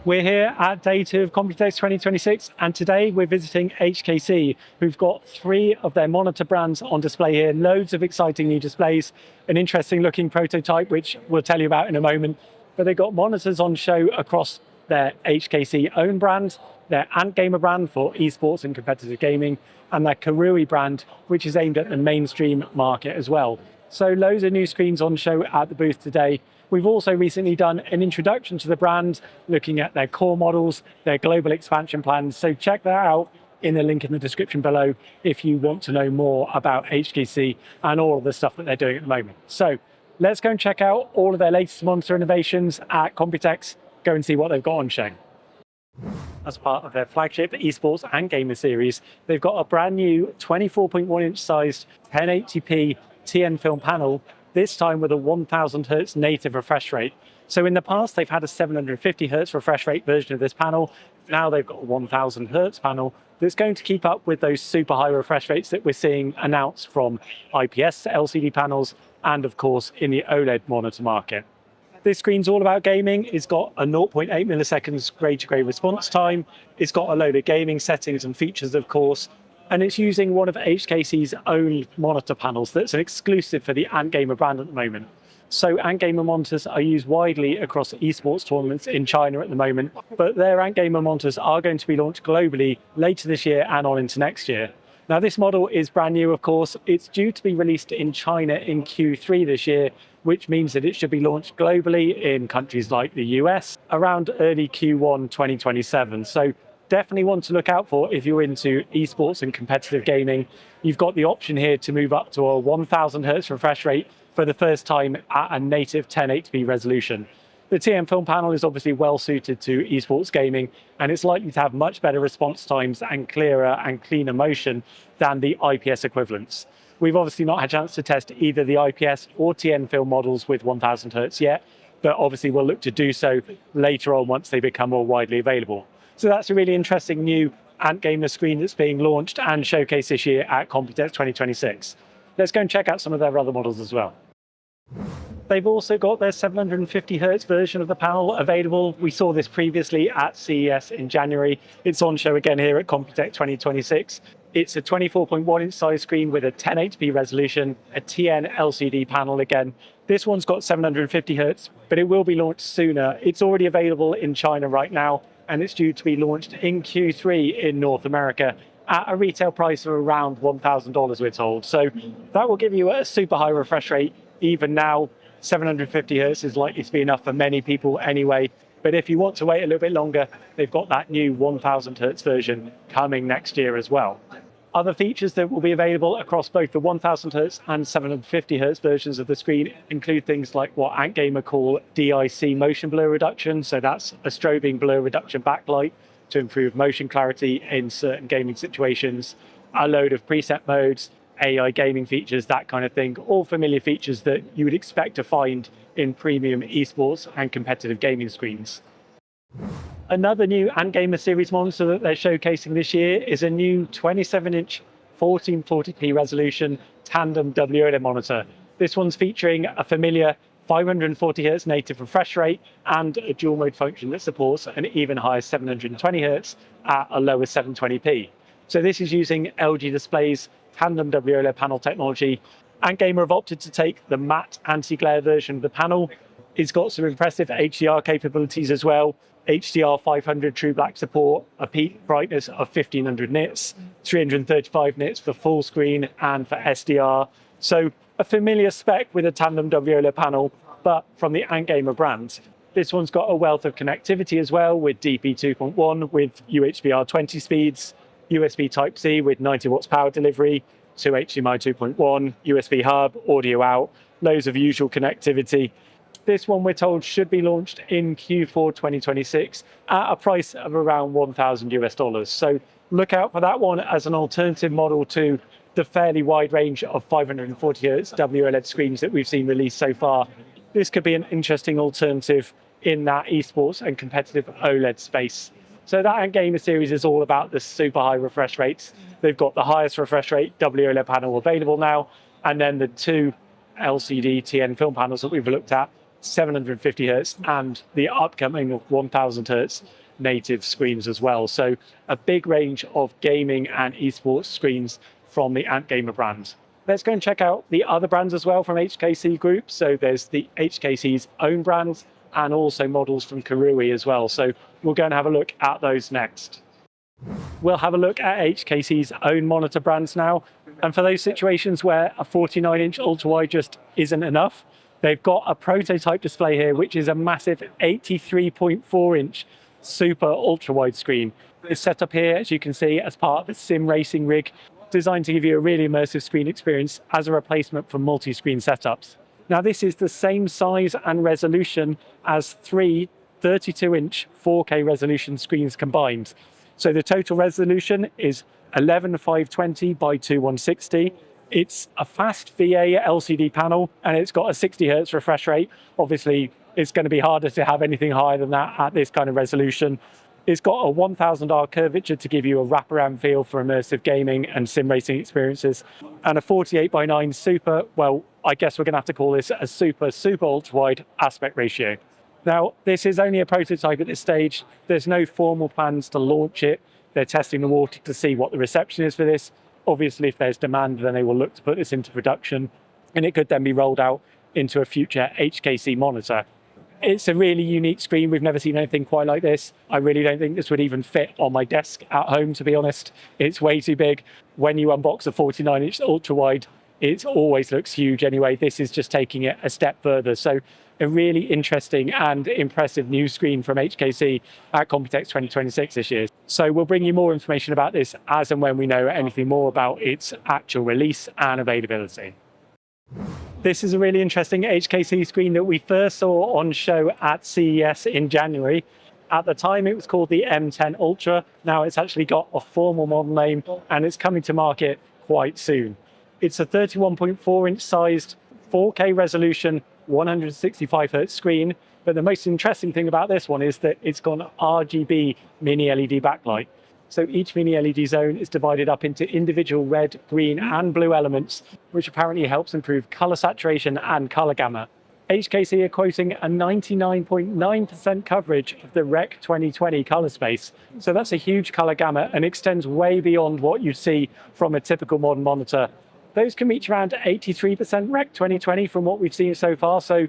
We're here at day 2 of Computex 2026, and today we're visiting HKC, who've got 3 of their monitor brands on display here. Loads of exciting new displays, an interesting looking prototype, which we'll tell you about in a moment. But they've got monitors on show across their HKC own brand, their ANTGAMER brand for esports and competitive gaming, and their KOORUI brand, which is aimed at the mainstream market as well. So loads of new screens on show at the booth today. We've also recently done an introduction to the brand, looking at their core models, their global expansion plans. So check that out in the link in the description below if you want to know more about HKC and all of the stuff that they're doing at the moment. So let's go and check out all of their latest monitor innovations at Computex. Go and see what they've got on show. As part of their flagship esports and gamer series, they've got a brand new 24.1 inch sized 1080p TN film panel, this time with a 1000 Hz native refresh rate. So in the past, they've had a 750 Hz refresh rate version of this panel. Now they've got a 1000 Hz panel that's going to keep up with those super high refresh rates that we're seeing announced from IPS LCD panels and of course in the OLED monitor market. This screen's all about gaming. It's got a 0.8 milliseconds grade-to-grade response time. It's got a load of gaming settings and features, of course, and it's using one of HKC's own monitor panels that's an exclusive for the ANTGAMER brand at the moment. So ANTGAMER monitors are used widely across esports tournaments in China at the moment, but their ANTGAMER monitors are going to be launched globally later this year and on into next year. Now this model is brand new, of course. It's due to be released in China in Q3 this year, which means that it should be launched globally in countries like the US around early Q1 2027. So definitely one to look out for if you're into esports and competitive gaming. You've got the option here to move up to a 1000 Hz refresh rate for the first time at a native 1080p resolution. The TN film panel is obviously well suited to esports gaming, and it's likely to have much better response times and clearer and cleaner motion than the IPS equivalents. We've obviously not had a chance to test either the IPS or TN film models with 1000 Hz yet, but obviously we'll look to do so later on once they become more widely available. So that's a really interesting new ANTGAMER screen that's being launched and showcased this year at Computex 2026. Let's go and check out some of their other models as well. They've also got their 750 Hz version of the panel available. We saw this previously at CES in January. It's on show again here at Computex 2026. It's a 24.1 inch size screen with a 1080p resolution, a TN LCD panel again. This one's got 750 Hz, but it will be launched sooner. It's already available in China right now, and it's due to be launched in Q3 in North America at a retail price of around $1,000, we're told. So that will give you a super high refresh rate. Even now, 750 Hz is likely to be enough for many people anyway. But if you want to wait a little bit longer, they've got that new 1000 Hz version coming next year as well. Other features that will be available across both the 1000 Hz and 750 Hz versions of the screen include things like what ANTGAMER call DIC motion blur reduction. So that's a strobing blur reduction backlight to improve motion clarity in certain gaming situations, a load of preset modes, AI gaming features, that kind of thing, all familiar features that you would expect to find in premium esports and competitive gaming screens. Another new ANTGAMER series monitor that they're showcasing this year is a new 27-inch 1440p resolution tandem WOLED monitor. This one's featuring a familiar 540 Hz native refresh rate and a dual mode function that supports an even higher 720 Hz at a lower 720p. So this is using LG Display's tandem WOLED panel technology. ANTGAMER have opted to take the matte anti-glare version of the panel. It's got some impressive HDR capabilities as well. HDR 500 true black support, a peak brightness of 1500 nits, 335 nits for full screen and for SDR. So a familiar spec with a tandem WOLED panel, but from the ANTGAMER brand. This one's got a wealth of connectivity as well, with DP 2.1 with UHBR 20 speeds, USB Type-C with 90 watts power delivery, to HDMI 2.1, USB hub, audio out, loads of usual connectivity. This one, we're told, should be launched in Q4 2026 at a price of around $1,000 US. So look out for that one as an alternative model to the fairly wide range of 540 Hz WOLED screens that we've seen released so far. This could be an interesting alternative in that esports and competitive OLED space. So that ANTGAMER series is all about the super high refresh rates. They've got the highest refresh rate WOLED panel available now, and then the 2 LCD TN film panels that we've looked at 750 hertz and the upcoming 1000 hertz native screens as well. So a big range of gaming and esports screens from the ANTGAMER brand. Let's go and check out the other brands as well from HKC Group. So there's the HKC's own brands and also models from KOORUI as well. So we'll go and have a look at those next. We'll have a look at HKC's own monitor brands now. And for those situations where a 49-inch ultrawide just isn't enough, they've got a prototype display here, which is a massive 83.4-inch super-ultrawide screen. It's set up here, as you can see, as part of a sim racing rig, designed to give you a really immersive screen experience as a replacement for multi-screen setups. Now, this is the same size and resolution as three 32-inch 4K resolution screens combined. So the total resolution is 11520 by 2160. It's a fast VA LCD panel, and it's got a 60 hertz refresh rate. Obviously, it's going to be harder to have anything higher than that at this kind of resolution. It's got a 1000R curvature to give you a wraparound feel for immersive gaming and sim racing experiences, and a 48:9 super, well, I guess we're going to have to call this a super-super-ultrawide aspect ratio. Now, this is only a prototype at this stage. There's no formal plans to launch it. They're testing the water to see what the reception is for this. Obviously, if there's demand, then they will look to put this into production, and it could then be rolled out into a future HKC monitor. It's a really unique screen. We've never seen anything quite like this. I really don't think this would even fit on my desk at home, to be honest. It's way too big. When you unbox a 49-inch ultrawide, it always looks huge anyway. This is just taking it a step further. So a really interesting and impressive new screen from HKC at Computex 2026 this year. So we'll bring you more information about this as and when we know anything more about its actual release and availability. This is a really interesting HKC screen that we first saw on show at CES in January. At the time, it was called the M10 Ultra. Now it's actually got a formal model name, and it's coming to market quite soon. It's a 31.4-inch sized 4K resolution 165 hertz screen, but the most interesting thing about this one is that it's got an RGB-Mini LED backlight. So each Mini LED zone is divided up into individual red, green and blue elements, which apparently helps improve color saturation and color gamma. HKC are quoting a 99.9% coverage of the Rec 2020 color space. So that's a huge color gamma and extends way beyond what you'd see from a typical modern monitor. Those can reach around 83% Rec 2020 from what we've seen so far. So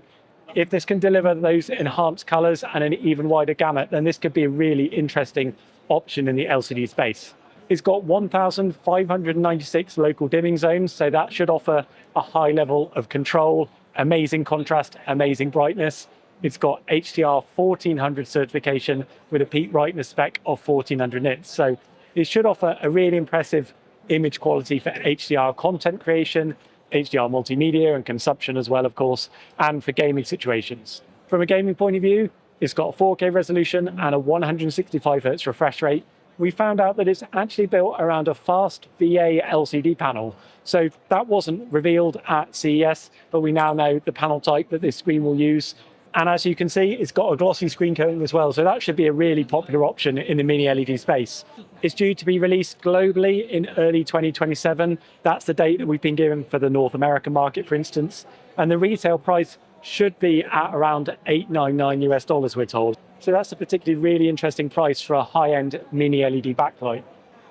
if this can deliver those enhanced colors and an even wider gamut, then this could be a really interesting option in the LCD space. It's got 1,596 local dimming zones, so that should offer a high level of control, amazing contrast, amazing brightness. It's got HDR 1400 certification with a peak brightness spec of 1400 nits. So it should offer a really impressive image quality for HDR content creation, HDR multimedia and consumption as well, of course, and for gaming situations. From a gaming point of view, it's got a 4K resolution and a 165 hertz refresh rate. We found out that it's actually built around a fast VA LCD panel. So that wasn't revealed at CES, but we now know the panel type that this screen will use. And as you can see, it's got a glossy screen coating as well. So that should be a really popular option in the Mini LED space. It's due to be released globally in early 2027. That's the date that we've been given for the North American market, for instance. And the retail price should be at around $899 US, we're told. So that's a particularly really interesting price for a high-end Mini LED backlight.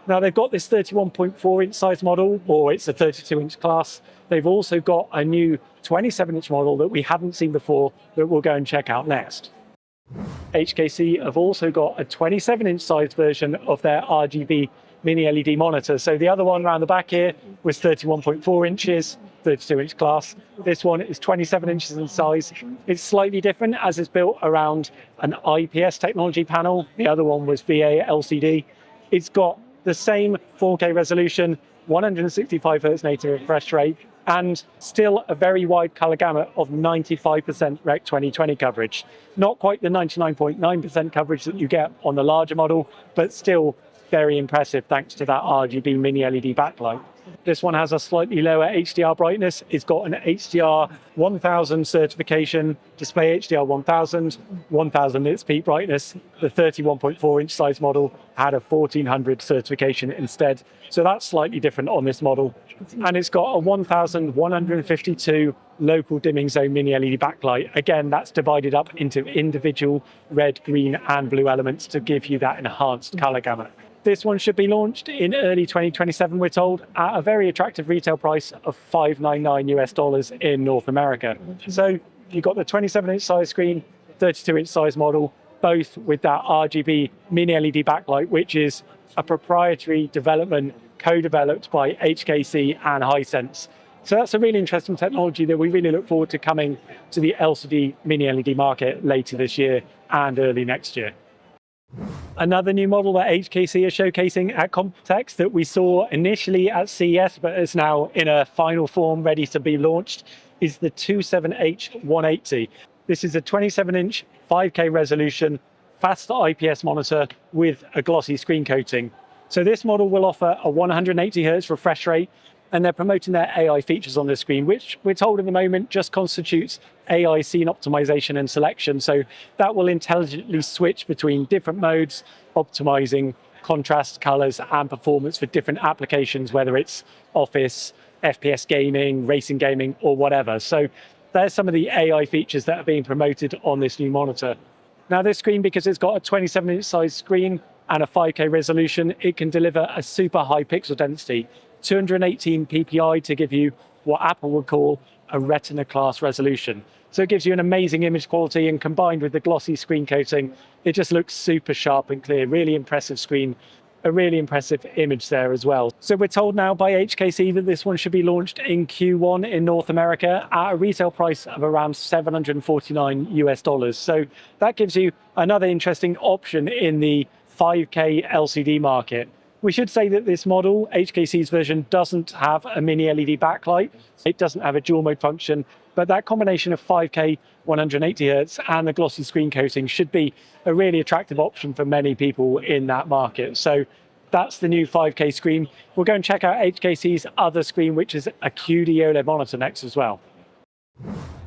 Now they've got this 31.4-inch size model, or it's a 32-inch class. They've also got a new 27-inch model that we hadn't seen before that we'll go and check out next. HKC have also got a 27-inch size version of their RGB Mini LED monitor. So the other one around the back here was 31.4 inches, 32-inch class. This one is 27 inches in size. It's slightly different as it's built around an IPS technology panel. The other one was VA LCD. It's got the same 4K resolution, 165 hertz native refresh rate, and still a very wide color gamut of 95% Rec 2020 coverage. Not quite the 99.9% coverage that you get on the larger model, but still very impressive thanks to that RGB Mini LED backlight. This one has a slightly lower HDR brightness. It's got an HDR 1000 certification, display HDR 1000 its peak brightness. The 31.4 inch size model had a 1400 certification instead. So that's slightly different on this model. And it's got a 1152 local dimming zone mini LED backlight. Again, that's divided up into individual red, green and blue elements to give you that enhanced color gamut. This one should be launched in early 2027, we're told, at a very attractive retail price of $599 in North America. So you've got the 27-inch size screen, 32-inch size model, both with that RGB-Mini LED backlight, which is a proprietary development co-developed by HKC and Hisense. So that's a really interesting technology that we really look forward to coming to the LCD Mini LED market later this year and early next year. Another new model that HKC is showcasing at Computex that we saw initially at CES but is now in a final form ready to be launched is the 27H180. This is a 27-inch 5K resolution fast IPS monitor with a glossy screen coating. So this model will offer a 180 Hz refresh rate, and they're promoting their AI features on the screen, which we're told at the moment just constitutes AI scene optimization and selection. So that will intelligently switch between different modes, optimizing contrast, colors, and performance for different applications, whether it's office, FPS gaming, racing gaming, or whatever. So there's some of the AI features that are being promoted on this new monitor. Now this screen, because it's got a 27-inch size screen and a 5K resolution, it can deliver a super high pixel density, 218 ppi to give you what Apple would call a retina class resolution. So it gives you an amazing image quality, and combined with the glossy screen coating, it just looks super sharp and clear. Really impressive screen, a really impressive image there as well. So we're told now by HKC that this one should be launched in Q1 in North America at a retail price of around $749. So that gives you another interesting option in the 5K LCD market. We should say that this model, HKC's version, doesn't have a mini LED backlight. It doesn't have a dual mode function, but that combination of 5K, 180 Hz and the glossy screen coating should be a really attractive option for many people in that market. So that's the new 5K screen. We'll go and check out HKC's other screen, which is a QD OLED monitor next as well.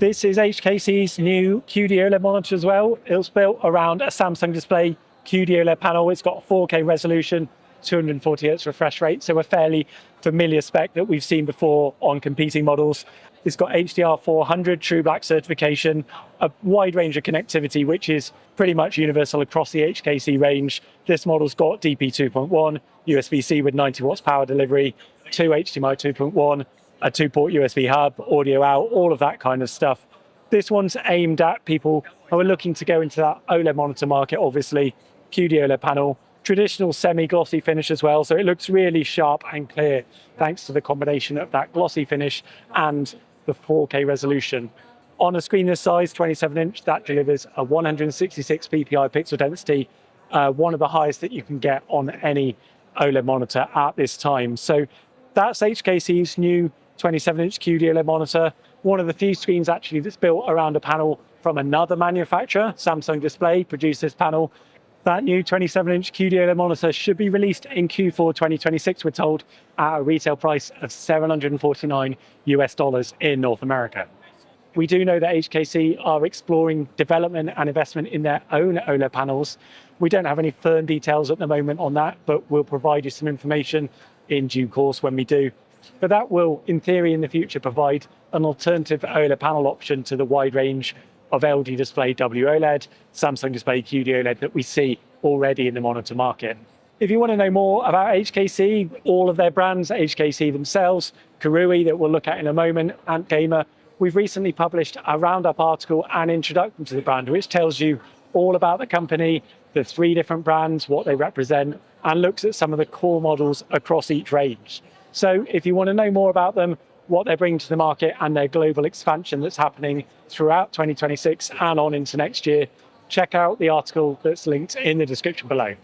This is HKC's new QD OLED monitor as well. It's built around a Samsung display QD OLED panel. It's got a 4K resolution, 240 Hz refresh rate, so a fairly familiar spec that we've seen before on competing models. It's got HDR 400 True Black certification, a wide range of connectivity, which is pretty much universal across the HKC range. This model's got DP 2.1, USB-C with 90 watts power delivery, 2 HDMI 2.1, a 2-port USB hub, audio out, all of that kind of stuff. This one's aimed at people who are looking to go into that OLED monitor market, obviously. QD OLED panel, traditional semi-glossy finish as well, so it looks really sharp and clear thanks to the combination of that glossy finish and the 4K resolution. On a screen this size, 27-inch, that delivers a 166 ppi pixel density, one of the highest that you can get on any OLED monitor at this time. So that's HKC's new 27-inch QD OLED monitor, one of the few screens actually that's built around a panel from another manufacturer. Samsung Display produced this panel. That new 27-inch QD OLED monitor should be released in Q4 2026, we're told, at a retail price of $749 in North America. We do know that HKC are exploring development and investment in their own OLED panels. We don't have any firm details at the moment on that, but we'll provide you some information in due course when we do. But that will, in theory, in the future, provide an alternative OLED panel option to the wide range of LG Display WOLED, Samsung Display QD OLED that we see already in the monitor market. If you want to know more about HKC, all of their brands, HKC themselves, KOORUI that we'll look at in a moment, ANTGAMER, we've recently published a roundup article and introduction to the brand, which tells you all about the company, the 3 different brands, what they represent, and looks at some of the core models across each range. So if you want to know more about them, what they're bringing to the market and their global expansion that's happening throughout 2026 and on into next year, check out the article that's linked in the description below.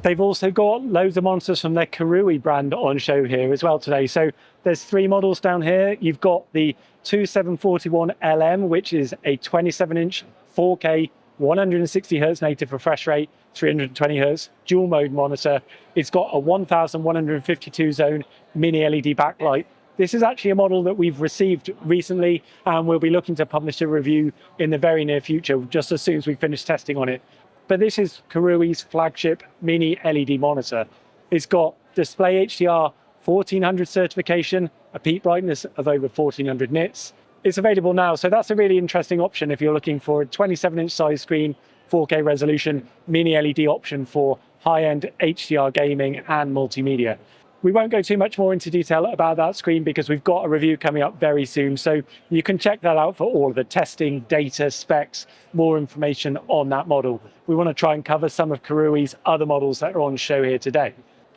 They've also got loads of monitors from their KOORUI brand on show here as well today. So there's 3 models down here. You've got the 2741LM, which is a 27-inch 4K 160 Hz native refresh rate, 320 Hz dual mode monitor. It's got a 1152 zone Mini LED backlight. This is actually a model that we've received recently, and we'll be looking to publish a review in the very near future, just as soon as we finish testing on it. But this is KOORUI's flagship Mini LED monitor. It's got display HDR 1400 certification, a peak brightness of over 1400 nits. It's available now, so that's a really interesting option if you're looking for a 27-inch size screen, 4K resolution, Mini LED option for high-end HDR gaming and multimedia. We won't go too much more into detail about that screen because we've got a review coming up very soon, so you can check that out for all of the testing, data, specs, more information on that model. We want to try and cover some of KOORUI's other models that are on show here today.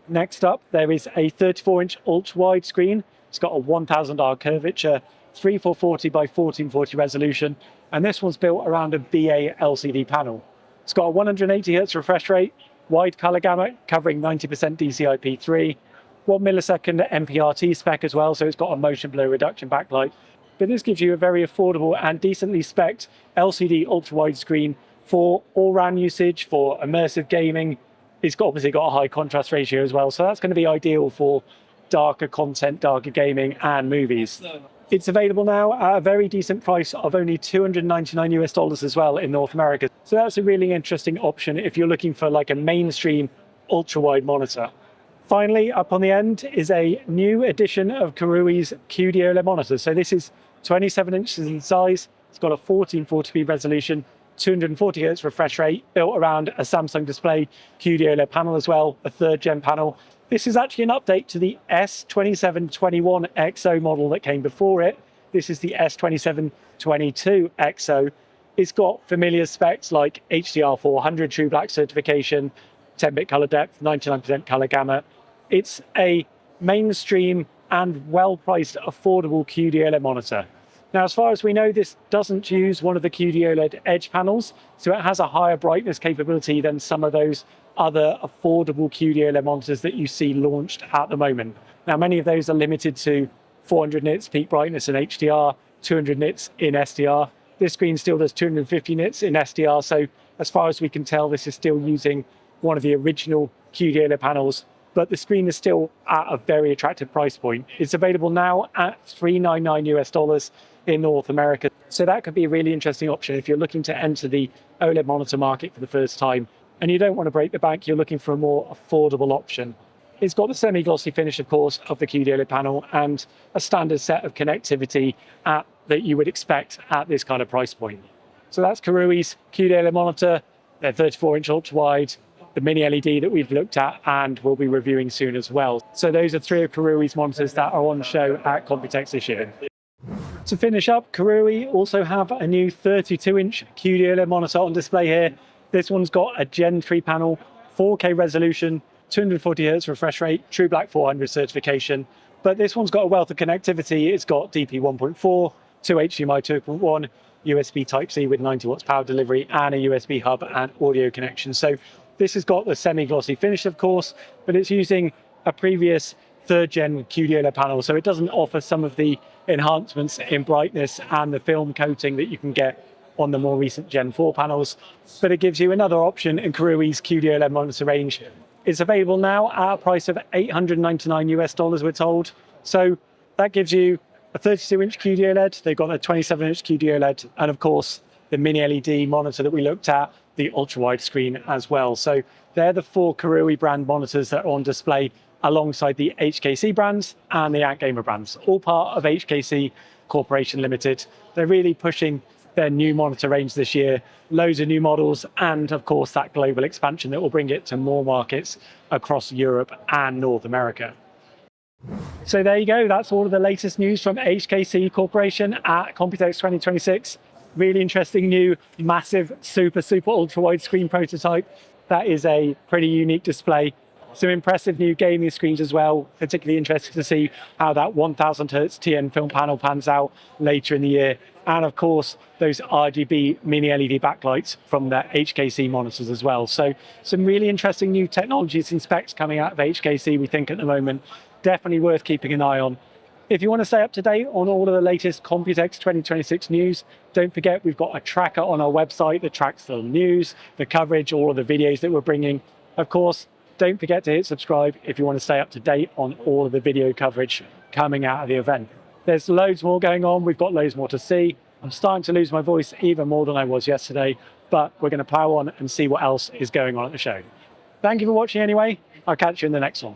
Next up, there is a 34-inch ultra-wide screen. It's got a 1000R curvature, 3440 by 1440 resolution, and this one's built around a VA LCD panel. It's got a 180Hz refresh rate, wide color gamut covering 90% DCI-P3, 1 millisecond MPRT spec as well, so it's got a motion blur reduction backlight. But this gives you a very affordable and decently spec'd LCD ultra-wide screen for all-round usage, for immersive gaming. It's obviously got a high contrast ratio as well, so that's going to be ideal for darker content, darker gaming and movies. It's available now at a very decent price of only $299 as well in North America. So that's a really interesting option if you're looking for like a mainstream ultra-wide monitor. Finally, up on the end is a new edition of KOORUI's QD OLED monitor. So this is 27 inches in size. It's got a 1440p resolution, 240Hz refresh rate, built around a Samsung display QD OLED panel as well, a 3rd gen panel. This is actually an update to the S2721XO model that came before it. This is the S2722XO. It's got familiar specs like HDR 400 True Black certification, 10-bit color depth, 99% color gamut. It's a mainstream and well-priced, affordable QD OLED monitor. Now, as far as we know, this doesn't use one of the QD OLED edge panels, so it has a higher brightness capability than some of those other affordable QD OLED monitors that you see launched at the moment. Now, many of those are limited to 400 nits peak brightness in HDR, 200 nits in SDR. This screen still does 250 nits in SDR, so as far as we can tell, this is still using one of the original QD OLED panels, but the screen is still at a very attractive price point. It's available now at $399 in North America. So that could be a really interesting option if you're looking to enter the OLED monitor market for the first time and you don't want to break the bank, you're looking for a more affordable option. It's got the semi-glossy finish, of course, of the QD OLED panel and a standard set of connectivity that you would expect at this kind of price point. So that's KOORUI's QD OLED monitor, their 34-inch ultra-wide, the Mini LED that we've looked at and will be reviewing soon as well. So those are 3 of KOORUI's monitors that are on show at Computex this year. To finish up, KOORUI also have a new 32-inch QD OLED monitor on display here. This one's got a Gen 3 panel, 4K resolution, 240Hz refresh rate, True Black 400 certification. But this one's got a wealth of connectivity. It's got DP 1.4, 2 HDMI 2.1, USB Type-C with 90 watts power delivery, and a USB hub and audio connection. So this has got the semi-glossy finish, of course, but it's using a previous 3rd gen QD OLED panel, so it doesn't offer some of the enhancements in brightness and the film coating that you can get on the more recent Gen 4 panels, but it gives you another option in KOORUI's QD OLED monitor range. It's available now at a price of $899 we're told. So that gives you a 32-inch QD OLED, they've got a 27-inch QD OLED, and of course the Mini LED monitor that we looked at, the ultra-wide screen as well. So they're the 4 KOORUI brand monitors that are on display alongside the HKC brands and the ANTGAMER brands, all part of HKC Corporation Limited. They're really pushing their new monitor range this year, loads of new models, and of course that global expansion that will bring it to more markets across Europe and North America. So there you go, that's all of the latest news from HKC Corporation at Computex 2026. Really interesting new massive super ultra wide screen prototype. That is a pretty unique display. Some impressive new gaming screens as well. Particularly interested to see how that 1000 Hz TN film panel pans out later in the year. And of course, those RGB Mini LED backlights from the HKC monitors as well. So some really interesting new technologies and specs coming out of HKC, we think, at the moment. Definitely worth keeping an eye on. If you want to stay up to date on all of the latest Computex 2026 news, don't forget we've got a tracker on our website that tracks the news, the coverage, all of the videos that we're bringing. Of course, don't forget to hit subscribe if you want to stay up to date on all of the video coverage coming out of the event. There's loads more going on. We've got loads more to see. I'm starting to lose my voice even more than I was yesterday, but we're going to plow on and see what else is going on at the show. Thank you for watching anyway. I'll catch you in the next one.